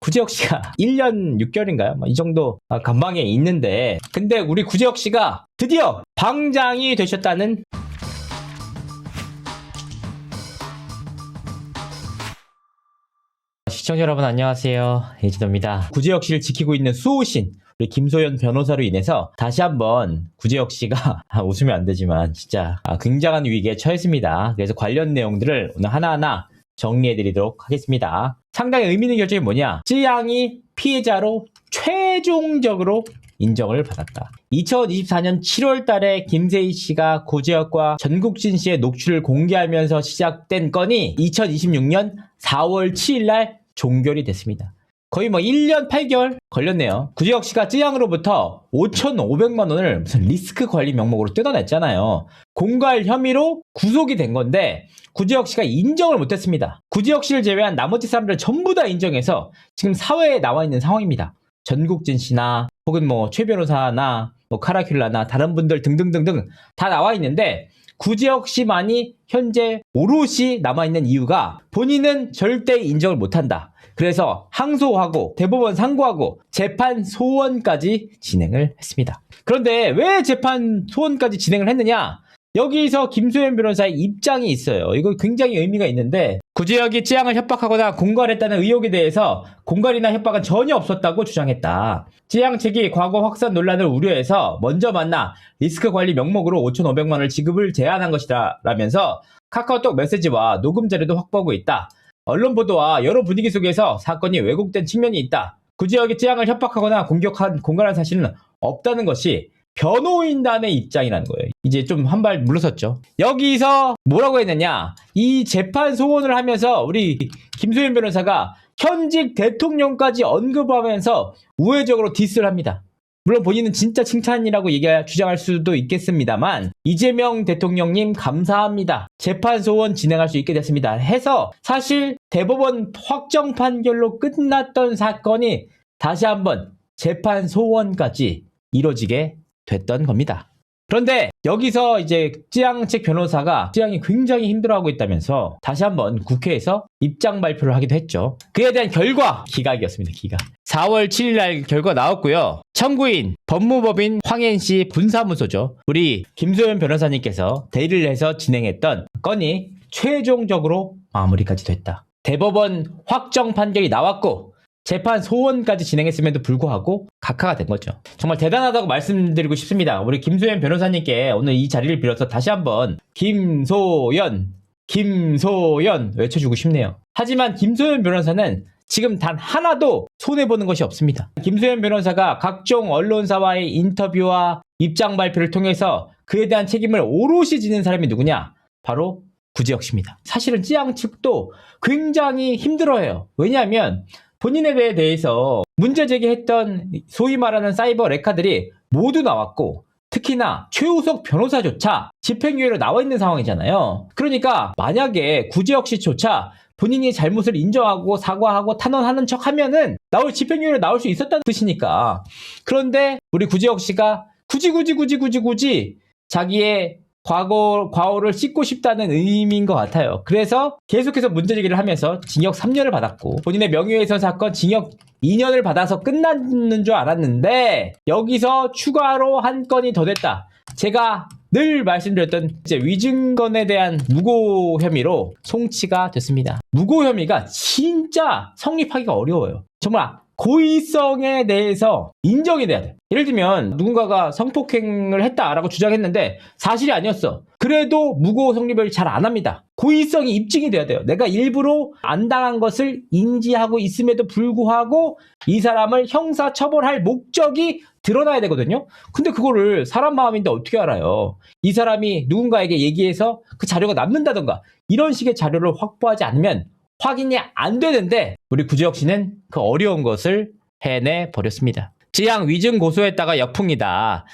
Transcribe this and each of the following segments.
구제혁 씨가 1년 6개월인가요? 이 정도 감방에 있는데, 근데 우리 구제혁 씨가 드디어 방장이 되셨다는. 시청자 여러분 안녕하세요, 예지도입니다. 구제혁 씨를 지키고 있는 수호신 우리 김소연 변호사로 인해서 다시 한번 구제혁 씨가 웃으면 안 되지만 진짜 굉장한 위기에 처했습니다. 그래서 관련 내용들을 오늘 하나하나 정리해드리도록 하겠습니다. 상당히 의미 있는 결정이 뭐냐? 쯔양이 피해자로 최종적으로 인정을 받았다. 2024년 7월 달에 김세희 씨가 구제혁과 전국진 씨의 녹취를 공개하면서 시작된 건이 2026년 4월 7일 날 종결이 됐습니다. 거의 1년 8개월 걸렸네요. 구제혁 씨가 쯔양으로부터 5,500만 원을 무슨 리스크 관리 명목으로 뜯어냈잖아요. 공갈 혐의로 구속이 된 건데 구제혁 씨가 인정을 못했습니다. 구제혁 씨를 제외한 나머지 사람들 전부 다 인정해서 지금 사회에 나와 있는 상황입니다. 전국진 씨나 혹은 최 변호사나 카라큘라나 다른 분들 등등등등 다 나와 있는데 구제혁 씨만이 현재 오롯이 남아있는 이유가 본인은 절대 인정을 못한다. 그래서 항소하고 대법원 상고하고 재판 소원까지 진행을 했습니다. 그런데 왜 재판 소원까지 진행을 했느냐? 여기서 김소연 변호사의 입장이 있어요. 이거 굉장히 의미가 있는데 구제혁이 쯔양을 협박하거나 공갈했다는 의혹에 대해서 공갈이나 협박은 전혀 없었다고 주장했다. 쯔양 측이 과거 확산 논란을 우려해서 먼저 만나 리스크 관리 명목으로 5,500만 원을 지급을 제안한 것이다 라면서 카카오톡 메시지와 녹음 자료도 확보하고 있다. 언론 보도와 여러 분위기 속에서 사건이 왜곡된 측면이 있다. 구제혁이 쯔양을 협박하거나 공갈한 사실은 없다는 것이 변호인단의 입장이라는 거예요. 이제 좀 한 발 물러섰죠. 여기서 뭐라고 했느냐? 이 재판 소원을 하면서 우리 김소연 변호사가 현직 대통령까지 언급하면서 우회적으로 디스를 합니다. 물론 본인은 진짜 칭찬이라고 주장할 수도 있겠습니다만 이재명 대통령님 감사합니다. 재판 소원 진행할 수 있게 됐습니다. 해서 사실 대법원 확정 판결로 끝났던 사건이 다시 한번 재판 소원까지 이뤄지게 됐던 겁니다. 그런데 여기서 이제 쯔양 측 변호사가 쯔양이 굉장히 힘들어하고 있다면서 다시 한번 국회에서 입장 발표를 하기도 했죠. 그에 대한 결과 기각이었습니다. 기각. 4월 7일 날 결과 나왔고요. 청구인 법무법인 황앤씨 분사무소죠. 우리 김소연 변호사님께서 대리를 해서 진행했던 건이 최종적으로 마무리까지 됐다. 대법원 확정 판결이 나왔고 재판 소원까지 진행했음에도 불구하고 각하가 된 거죠. 정말 대단하다고 말씀드리고 싶습니다. 우리 김소연 변호사님께 오늘 이 자리를 빌어서 다시 한번 김소연 외쳐주고 싶네요. 하지만 김소연 변호사는 지금 단 하나도 손해보는 것이 없습니다. 김소연 변호사가 각종 언론사와의 인터뷰와 입장 발표를 통해서 그에 대한 책임을 오롯이 지는 사람이 누구냐? 바로 구제혁 씨입니다. 사실은 쯔양 측도 굉장히 힘들어해요. 왜냐하면 본인에 대해서 문제 제기했던 소위 말하는 사이버 레카들이 모두 나왔고 특히나 최우석 변호사조차 집행유예로 나와 있는 상황이잖아요. 그러니까 만약에 구제혁 씨조차 본인이 잘못을 인정하고 사과하고 탄원하는 척 하면은 집행유예로 나올 수 있었다는 뜻이니까. 그런데 우리 구제혁 씨가 굳이 자기의 과오를 씻고 싶다는 의미인 것 같아요. 그래서 계속해서 문제제기를 하면서 징역 3년을 받았고 본인의 명예훼손 사건 징역 2년을 받아서 끝났는 줄 알았는데 여기서 추가로 한 건이 더 됐다. 제가 늘 말씀드렸던 이제 위증건에 대한 무고 혐의로 송치가 됐습니다. 무고 혐의가 진짜 성립하기가 어려워요. 정말 고의성에 대해서 인정이 돼야 돼. 예를 들면 누군가가 성폭행을 했다라고 주장했는데 사실이 아니었어. 그래도 무고 성립을 잘 안 합니다. 고의성이 입증이 돼야 돼요. 내가 일부러 안 당한 것을 인지하고 있음에도 불구하고 이 사람을 형사 처벌할 목적이 드러나야 되거든요. 근데 그거를 사람 마음인데 어떻게 알아요? 이 사람이 누군가에게 얘기해서 그 자료가 남는다던가 이런 식의 자료를 확보하지 않으면 확인이 안 되는데 우리 구제혁 씨는 그 어려운 것을 해내 버렸습니다. 쯔양 위증 고소했다가 역풍이다.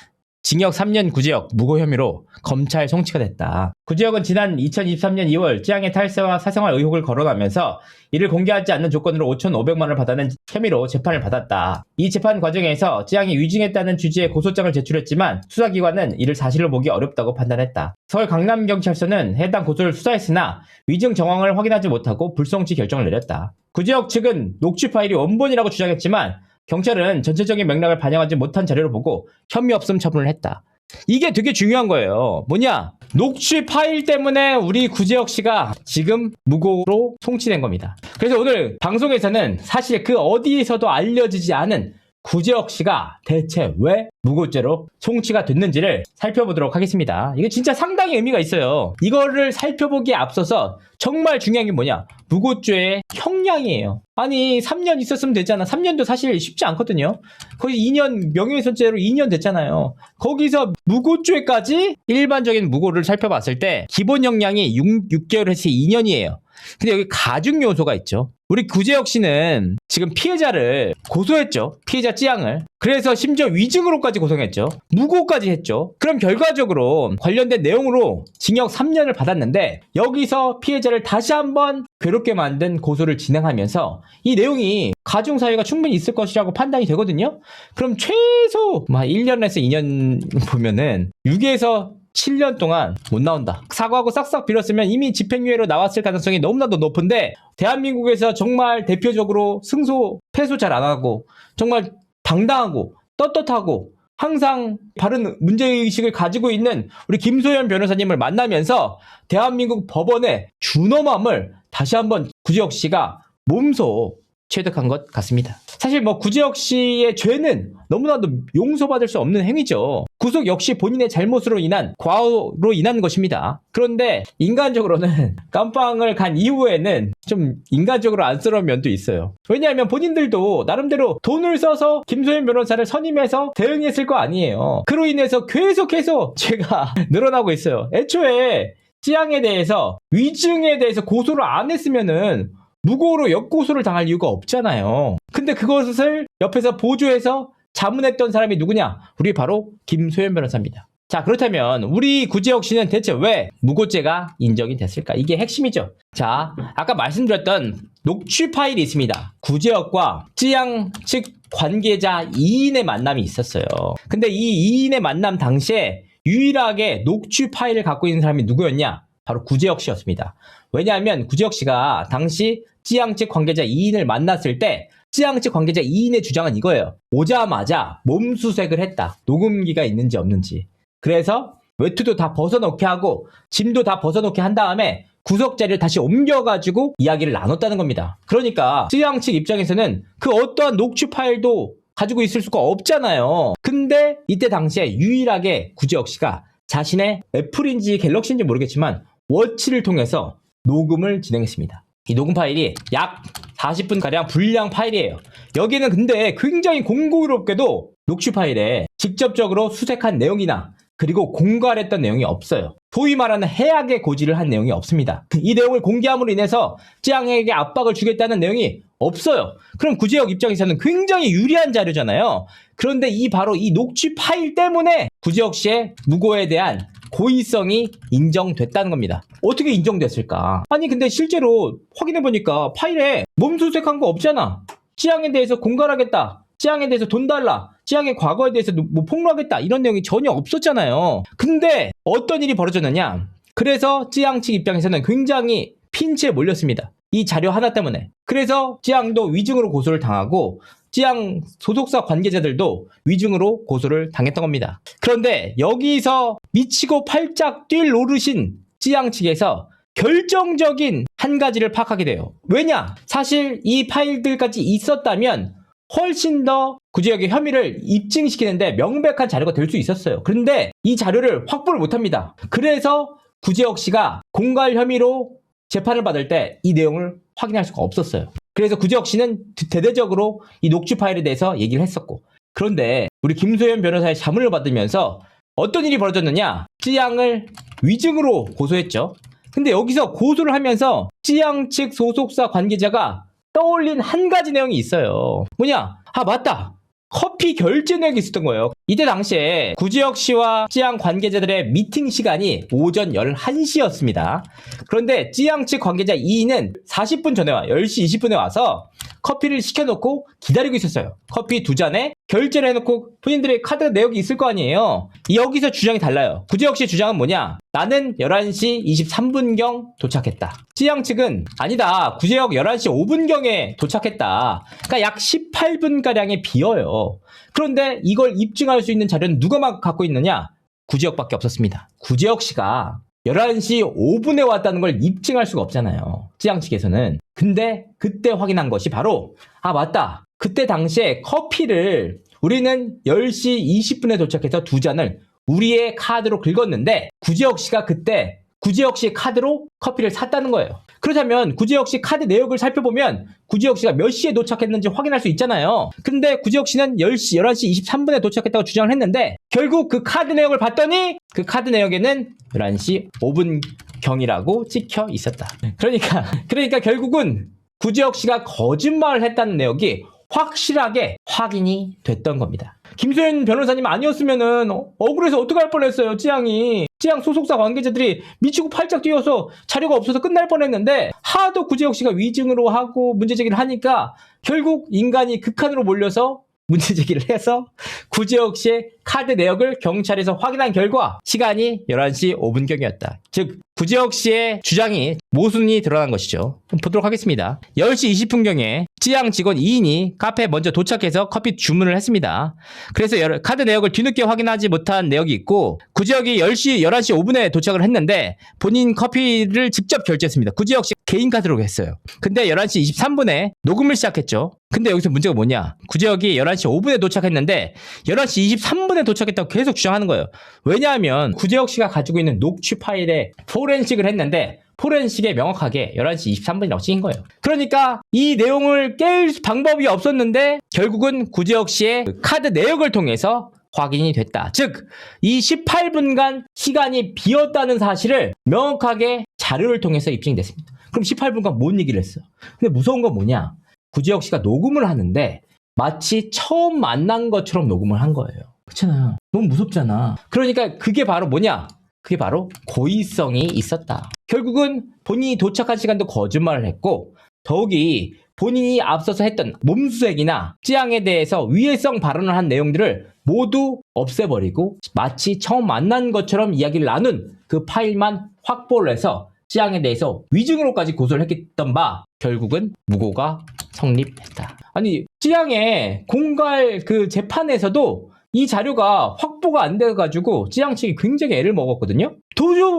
징역 3년 구제역 무고 혐의로 검찰 송치가 됐다. 구제역은 지난 2023년 2월 찌양의 탈세와 사생활 의혹을 거론하면서 이를 공개하지 않는 조건으로 5,500만 원을 받아낸 혐의로 재판을 받았다. 이 재판 과정에서 찌양이 위증했다는 취지의 고소장을 제출했지만 수사기관은 이를 사실로 보기 어렵다고 판단했다. 서울 강남경찰서는 해당 고소를 수사했으나 위증 정황을 확인하지 못하고 불송치 결정을 내렸다. 구제역 측은 녹취 파일이 원본이라고 주장했지만 경찰은 전체적인 맥락을 반영하지 못한 자료를 보고 혐의 없음 처분을 했다. 이게 되게 중요한 거예요. 뭐냐? 녹취 파일 때문에 우리 구제혁 씨가 지금 무고로 송치된 겁니다. 그래서 오늘 방송에서는 사실 그 어디에서도 알려지지 않은 구제혁 씨가 대체 왜 무고죄로 송치가 됐는지를 살펴보도록 하겠습니다. 이게 진짜 상당히 의미가 있어요. 이거를 살펴보기에 앞서서 정말 중요한 게 뭐냐? 무고죄의 형량이에요. 아니 3년 있었으면 되잖아. 3년도 사실 쉽지 않거든요. 거의 2년 명예훼손죄로 2년 됐잖아요. 거기서 무고죄까지 일반적인 무고를 살펴봤을 때 기본 형량이 6개월에서 2년이에요. 근데 여기 가중 요소가 있죠. 우리 구제혁 씨는 지금 피해자를 고소했죠. 피해자 찌양을. 그래서 심지어 위증으로까지 고소했죠. 무고까지 했죠. 그럼 결과적으로 관련된 내용으로 징역 3년을 받았는데 여기서 피해자를 다시 한번 괴롭게 만든 고소를 진행하면서 이 내용이 가중 사유가 충분히 있을 것이라고 판단이 되거든요. 그럼 최소 1년에서 2년 보면은 6에서 7년 동안 못 나온다. 사과하고 싹싹 빌었으면 이미 집행유예로 나왔을 가능성이 너무나도 높은데 대한민국에서 정말 대표적으로 승소, 패소 잘 안 하고 정말 당당하고 떳떳하고 항상 바른 문제의식을 가지고 있는 우리 김소연 변호사님을 만나면서 대한민국 법원의 준엄함을 다시 한번 구제혁 씨가 몸소 체득한 것 같습니다. 사실 구제혁 씨의 죄는 너무나도 용서받을 수 없는 행위죠. 구속 역시 본인의 잘못으로 인한 과오로 인한 것입니다. 그런데 인간적으로는 깜빵을 간 이후에는 좀 인간적으로 안쓰러운 면도 있어요. 왜냐하면 본인들도 나름대로 돈을 써서 김소연 변호사를 선임해서 대응했을 거 아니에요. 그로 인해서 계속해서 죄가 늘어나고 있어요. 애초에 찌양에 대해서 위증에 대해서 고소를 안 했으면은 무고로 역고소를 당할 이유가 없잖아요. 근데 그것을 옆에서 보조해서 자문했던 사람이 누구냐? 우리 바로 김소연 변호사입니다. 자, 그렇다면 우리 구제혁 씨는 대체 왜 무고죄가 인정이 됐을까? 이게 핵심이죠. 자, 아까 말씀드렸던 녹취 파일이 있습니다. 구제혁과 찌양 측 관계자 2인의 만남이 있었어요. 근데 이 2인의 만남 당시에 유일하게 녹취 파일을 갖고 있는 사람이 누구였냐? 바로 구제혁 씨였습니다. 왜냐하면 구제혁 씨가 당시 찌양 측 관계자 2인을 만났을 때 찌양 측 관계자 2인의 주장은 이거예요. 오자마자 몸수색을 했다. 녹음기가 있는지 없는지. 그래서 외투도 다 벗어놓게 하고 짐도 다 벗어놓게 한 다음에 구석자리를 다시 옮겨가지고 이야기를 나눴다는 겁니다. 그러니까 찌양 측 입장에서는 그 어떠한 녹취 파일도 가지고 있을 수가 없잖아요. 근데 이때 당시에 유일하게 구제혁 씨가 자신의 애플인지 갤럭시인지 모르겠지만 워치를 통해서 녹음을 진행했습니다. 이 녹음 파일이 약 40분가량 분량 파일이에요. 여기는 근데 굉장히 공교롭게도 녹취 파일에 직접적으로 수색한 내용이나 그리고 공갈했던 내용이 없어요. 소위 말하는 해악의 고지를 한 내용이 없습니다. 이 내용을 공개함으로 인해서 찌양에게 압박을 주겠다는 내용이 없어요. 그럼 구제혁 입장에서는 굉장히 유리한 자료잖아요. 그런데 바로 이 녹취 파일 때문에 구제혁 씨의 무고에 대한 고의성이 인정됐다는 겁니다. 어떻게 인정됐을까? 아니 근데 실제로 확인해보니까 파일에 몸수색한 거 없잖아. 찌양에 대해서 공갈하겠다. 찌양에 대해서 돈 달라. 찌양의 과거에 대해서 폭로하겠다. 이런 내용이 전혀 없었잖아요. 근데 어떤 일이 벌어졌느냐? 그래서 찌양 측 입장에서는 굉장히 핀치에 몰렸습니다. 이 자료 하나 때문에. 그래서 찌양도 위증으로 고소를 당하고 찌양 소속사 관계자들도 위증으로 고소를 당했던 겁니다. 그런데 여기서 미치고 팔짝 뛸 노릇인 찌양 측에서 결정적인 한 가지를 파악하게 돼요. 왜냐? 사실 이 파일들까지 있었다면 훨씬 더 구제혁의 혐의를 입증시키는데 명백한 자료가 될 수 있었어요. 그런데 이 자료를 확보를 못합니다. 그래서 구제혁 씨가 공갈 혐의로 재판을 받을 때 이 내용을 확인할 수가 없었어요. 그래서 구제혁 씨는 대대적으로 이 녹취 파일에 대해서 얘기를 했었고, 그런데 우리 김소연 변호사의 자문을 받으면서 어떤 일이 벌어졌느냐? 찌양을 위증으로 고소했죠. 근데 여기서 고소를 하면서 찌양 측 소속사 관계자가 떠올린 한 가지 내용이 있어요. 뭐냐? 아 맞다! 커피 결제 내역이 있었던 거예요. 이때 당시에 구지혁 씨와 찌양 관계자들의 미팅 시간이 오전 11시였습니다. 그런데 찌양 측 관계자 이인은 40분 전에 10시 20분에 와서 커피를 시켜놓고 기다리고 있었어요. 커피 2잔에 결제를 해놓고 본인들의 카드 내역이 있을 거 아니에요. 여기서 주장이 달라요. 구지혁 씨 주장은 뭐냐? 나는 11시 23분경 도착했다. 찌양 측은 아니다. 구지혁 11시 5분경에 도착했다. 그러니까 약 18분가량이 비어요. 그런데 이걸 입증할 수 있는 자료는 누가 갖고 있느냐? 구지혁밖에 없었습니다. 구지혁 씨가 11시 5분에 왔다는 걸 입증할 수가 없잖아요. 찌양 측에서는. 근데 그때 확인한 것이 바로 맞다. 그때 당시에 커피를 우리는 10시 20분에 도착해서 2잔을 우리의 카드로 긁었는데 구지혁 씨가 그때 구지혁 씨의 카드로 커피를 샀다는 거예요. 그렇다면 구지혁 씨 카드 내역을 살펴보면 구지혁 씨가 몇 시에 도착했는지 확인할 수 있잖아요. 근데 구지혁 씨는 11시 23분에 도착했다고 주장을 했는데 결국 그 카드 내역을 봤더니 그 카드 내역에는 11시 5분경이라고 찍혀 있었다. 그러니까 결국은 구지혁 씨가 거짓말을 했다는 내역이 확실하게 확인이 됐던 겁니다. 김소연 변호사님 아니었으면은 억울해서 어떡할 뻔했어요. 찌양 소속사 관계자들이 미치고 팔짝 뛰어서 자료가 없어서 끝날 뻔했는데 하도 구지혁 씨가 위증으로 하고 문제제기를 하니까 결국 인간이 극한으로 몰려서 문제제기를 해서 구지혁 씨의 카드 내역을 경찰에서 확인한 결과 시간이 11시 5분경이었다. 즉 구지혁 씨의 주장이 모순이 드러난 것이죠. 보도록 하겠습니다. 10시 20분경에 찌양 직원 2인이 카페에 먼저 도착해서 커피 주문을 했습니다. 그래서 카드 내역을 뒤늦게 확인하지 못한 내역이 있고 구지혁이 11시 5분에 도착을 했는데 본인 커피를 직접 결제했습니다. 구지혁 씨 개인 카드로 했어요. 근데 11시 23분에 녹음을 시작했죠. 근데 여기서 문제가 뭐냐? 구지혁이 11시 5분에 도착했는데 11시 23분에 도착했다고 계속 주장하는 거예요. 왜냐하면 구지혁 씨가 가지고 있는 녹취 파일에 포렌식을 했는데 포렌식에 명확하게 11시 23분이라고 찍힌 거예요. 그러니까 이 내용을 깰 방법이 없었는데 결국은 구지혁 씨의 카드 내역을 통해서 확인이 됐다. 즉, 이 18분간 시간이 비었다는 사실을 명확하게 자료를 통해서 입증이 됐습니다. 그럼 18분간 뭔 얘기를 했어? 근데 무서운 건 뭐냐? 구지혁 씨가 녹음을 하는데 마치 처음 만난 것처럼 녹음을 한 거예요. 그렇잖아요. 너무 무섭잖아. 그러니까 그게 바로 뭐냐? 그게 바로 고의성이 있었다. 결국은 본인이 도착한 시간도 거짓말을 했고 더욱이 본인이 앞서서 했던 몸수색이나 찌양에 대해서 위해성 발언을 한 내용들을 모두 없애버리고 마치 처음 만난 것처럼 이야기를 나눈 그 파일만 확보를 해서 찌양에 대해서 위증으로까지 고소를 했던 바 결국은 무고가 성립했다. 아니 찌양의 공갈 그 재판에서도 이 자료가 확보가 안 돼가지고 찌양 측이 굉장히 애를 먹었거든요.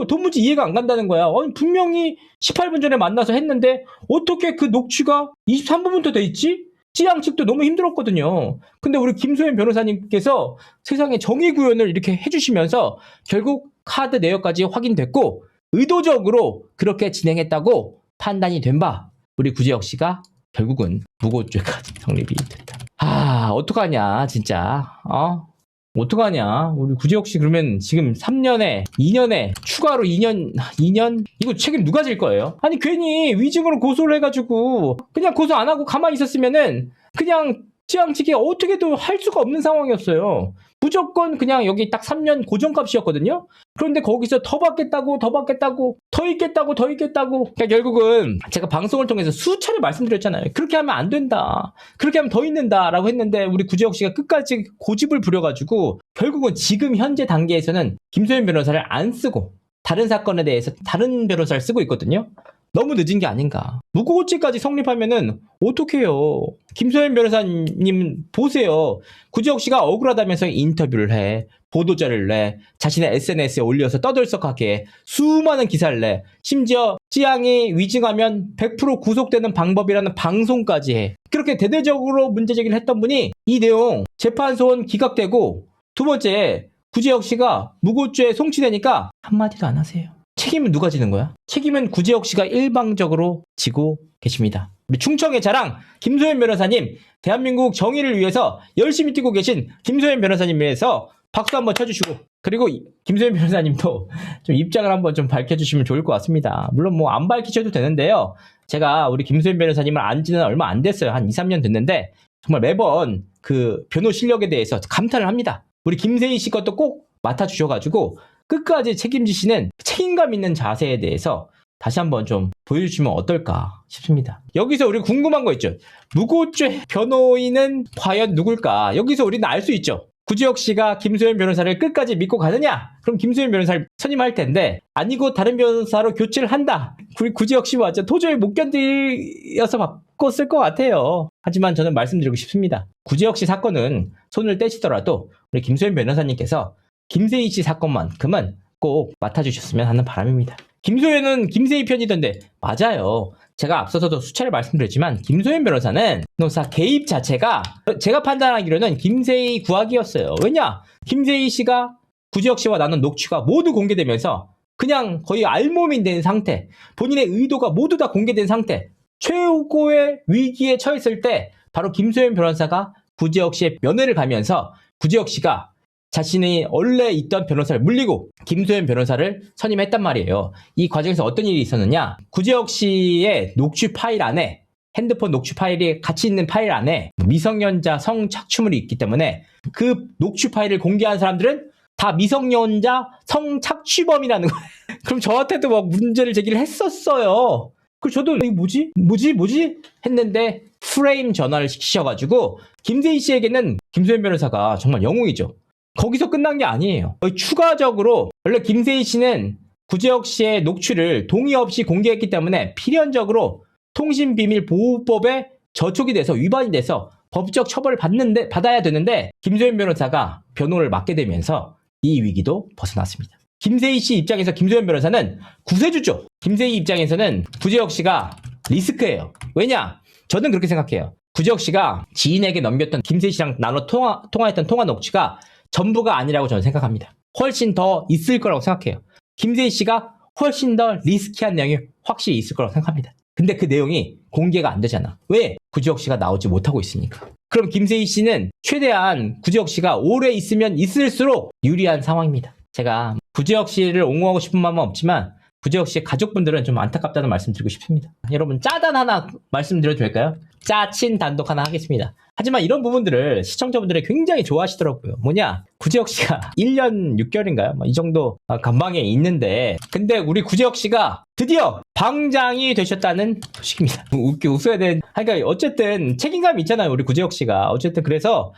도무지 이해가 안 간다는 거야. 아니, 분명히 18분 전에 만나서 했는데 어떻게 그 녹취가 23분부터 돼 있지? 찌양 측도 너무 힘들었거든요. 근데 우리 김소연 변호사님께서 세상에 정의 구현을 이렇게 해주시면서 결국 카드 내역까지 확인됐고 의도적으로 그렇게 진행했다고 판단이 된 바 우리 구지혁 씨가 결국은 무고죄까지 성립이 됐다. 어떡하냐 진짜. 어떡하냐. 우리 구지혁 씨 그러면 지금 3년에 2년에 추가로 2년 이거 책임 누가 질 거예요? 아니 괜히 위증으로 고소를 해가지고 그냥 고소 안 하고 가만히 있었으면은 그냥 찌양 측이 어떻게도 할 수가 없는 상황이었어요. 무조건 그냥 여기 딱 3년 고정값이었거든요. 그런데 거기서 더 받겠다고 더 있겠다고 그러니까 결국은 제가 방송을 통해서 수차례 말씀드렸잖아요. 그렇게 하면 안 된다. 그렇게 하면 더 있는다 라고 했는데 우리 구지혁 씨가 끝까지 고집을 부려가지고 결국은 지금 현재 단계에서는 김소연 변호사를 안 쓰고 다른 사건에 대해서 다른 변호사를 쓰고 있거든요. 너무 늦은 게 아닌가. 무고죄까지 성립하면은 어떡해요. 김소연 변호사님 보세요. 구지혁 씨가 억울하다면서 인터뷰를 해. 보도자를 내. 자신의 SNS에 올려서 떠들썩하게 수많은 기사를 내. 심지어 찌양이 위증하면 100% 구속되는 방법이라는 방송까지 해. 그렇게 대대적으로 문제제기를 했던 분이 이 내용 재판소원 기각되고 두 번째 구지혁 씨가 무고죄 송치되니까 한마디도 안 하세요. 책임은 누가 지는 거야? 책임은 구지혁 씨가 일방적으로 지고 계십니다. 우리 충청의 자랑 김소연 변호사님, 대한민국 정의를 위해서 열심히 뛰고 계신 김소연 변호사님 위해서 박수 한번 쳐주시고, 그리고 김소연 변호사님도 좀 입장을 한번 좀 밝혀주시면 좋을 것 같습니다. 물론 뭐 안 밝히셔도 되는데요. 제가 우리 김소연 변호사님을 안 지는 얼마 안 됐어요. 한 2, 3년 됐는데 정말 매번 그 변호 실력에 대해서 감탄을 합니다. 우리 김세희 씨 것도 꼭 맡아주셔가지고 끝까지 책임지시는 책임감 있는 자세에 대해서 다시 한번 좀 보여주시면 어떨까 싶습니다. 여기서 우리 궁금한 거 있죠. 무고죄 변호인은 과연 누굴까? 여기서 우리는 알 수 있죠. 구지혁 씨가 김소연 변호사를 끝까지 믿고 가느냐? 그럼 김소연 변호사를 선임할 텐데 아니고 다른 변호사로 교체를 한다. 우리 구지혁 씨 완전 도저히 못 견디어서 바꿨을 것 같아요. 하지만 저는 말씀드리고 싶습니다. 구지혁 씨 사건은 손을 떼시더라도 우리 김소연 변호사님께서 김세희 씨 사건만큼은 꼭 맡아주셨으면 하는 바람입니다. 김소연은 김세희 편이던데 맞아요. 제가 앞서서도 수차례 말씀드렸지만 김소연 변호사는 변호사 개입 자체가 제가 판단하기로는 김세희 구하기였어요. 왜냐? 김세희 씨가 구지혁 씨와 나눈 녹취가 모두 공개되면서 그냥 거의 알몸이 된 상태, 본인의 의도가 모두 다 공개된 상태, 최고의 위기에 처했을 때 바로 김소연 변호사가 구지혁 씨의 면회를 가면서 구지혁 씨가 자신이 원래 있던 변호사를 물리고 김소연 변호사를 선임했단 말이에요. 이 과정에서 어떤 일이 있었느냐? 구지혁 씨의 녹취 파일 안에 핸드폰 녹취 파일이 같이 있는 파일 안에 미성년자 성착취물이 있기 때문에 그 녹취 파일을 공개한 사람들은 다 미성년자 성착취범이라는 거예요. 그럼 저한테도 막 문제를 제기를 했었어요. 그래서 저도 이게 뭐지? 했는데 프레임 전화를 시키셔가지고 김세희 씨에게는 김소연 변호사가 정말 영웅이죠. 거기서 끝난 게 아니에요. 추가적으로 원래 김세희 씨는 구지혁 씨의 녹취를 동의 없이 공개했기 때문에 필연적으로 통신비밀보호법에 저촉이 돼서 위반이 돼서 법적 처벌을 받아야 되는데 김소연 변호사가 변호를 맡게 되면서 이 위기도 벗어났습니다. 김세희 씨 입장에서 김소연 변호사는 구세주죠. 김세희 입장에서는 구지혁 씨가 리스크예요. 왜냐? 저는 그렇게 생각해요. 구지혁 씨가 지인에게 넘겼던 김세희 씨랑 나눠 통화했던 통화 녹취가 전부가 아니라고 저는 생각합니다. 훨씬 더 있을 거라고 생각해요. 김세희 씨가 훨씬 더 리스키한 내용이 확실히 있을 거라고 생각합니다. 근데 그 내용이 공개가 안 되잖아. 왜? 구지혁 씨가 나오지 못하고 있으니까. 그럼 김세희 씨는 최대한 구지혁 씨가 오래 있으면 있을수록 유리한 상황입니다. 제가 구지혁 씨를 옹호하고 싶은 마음은 없지만 구지혁 씨의 가족분들은 좀 안타깝다는 말씀 드리고 싶습니다. 여러분 짜단 하나 말씀드려도 될까요? 짜친 단독 하나 하겠습니다. 하지만 이런 부분들을 시청자분들이 굉장히 좋아하시더라고요. 뭐냐? 구지혁 씨가 1년 6개월인가요? 이 정도 감방에 있는데 근데 우리 구지혁 씨가 드디어 방장이 되셨다는 소식입니다. 웃어야 되는 그러니까 어쨌든 책임감이 있잖아요. 우리 구지혁 씨가. 어쨌든 그래서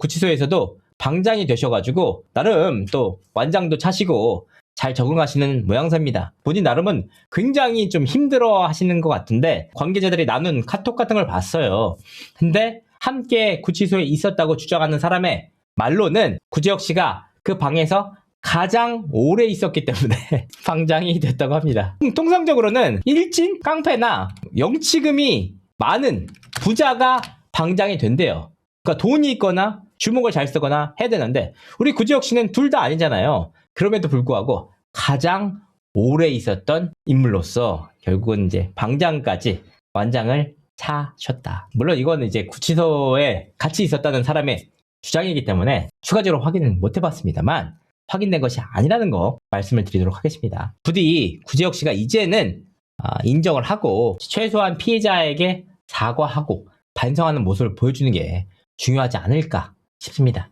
구치소에서도 방장이 되셔가지고 나름 또 완장도 차시고 잘 적응하시는 모양새입니다. 본인 나름은 굉장히 좀 힘들어 하시는 것 같은데 관계자들이 나눈 카톡 같은 걸 봤어요. 근데 함께 구치소에 있었다고 주장하는 사람의 말로는 구지혁 씨가 그 방에서 가장 오래 있었기 때문에 방장이 됐다고 합니다. 통상적으로는 일진, 깡패나 영치금이 많은 부자가 방장이 된대요. 그러니까 돈이 있거나 주목을 잘 쓰거나 해야 되는데 우리 구지혁 씨는 둘 다 아니잖아요. 그럼에도 불구하고 가장 오래 있었던 인물로서 결국은 이제 방장까지 완장을 차셨다. 물론 이거는 이제 구치소에 같이 있었다는 사람의 주장이기 때문에 추가적으로 확인은 못 해봤습니다만 확인된 것이 아니라는 거 말씀을 드리도록 하겠습니다. 부디 구지혁 씨가 이제는 인정을 하고 최소한 피해자에게 사과하고 반성하는 모습을 보여주는 게 중요하지 않을까 싶습니다.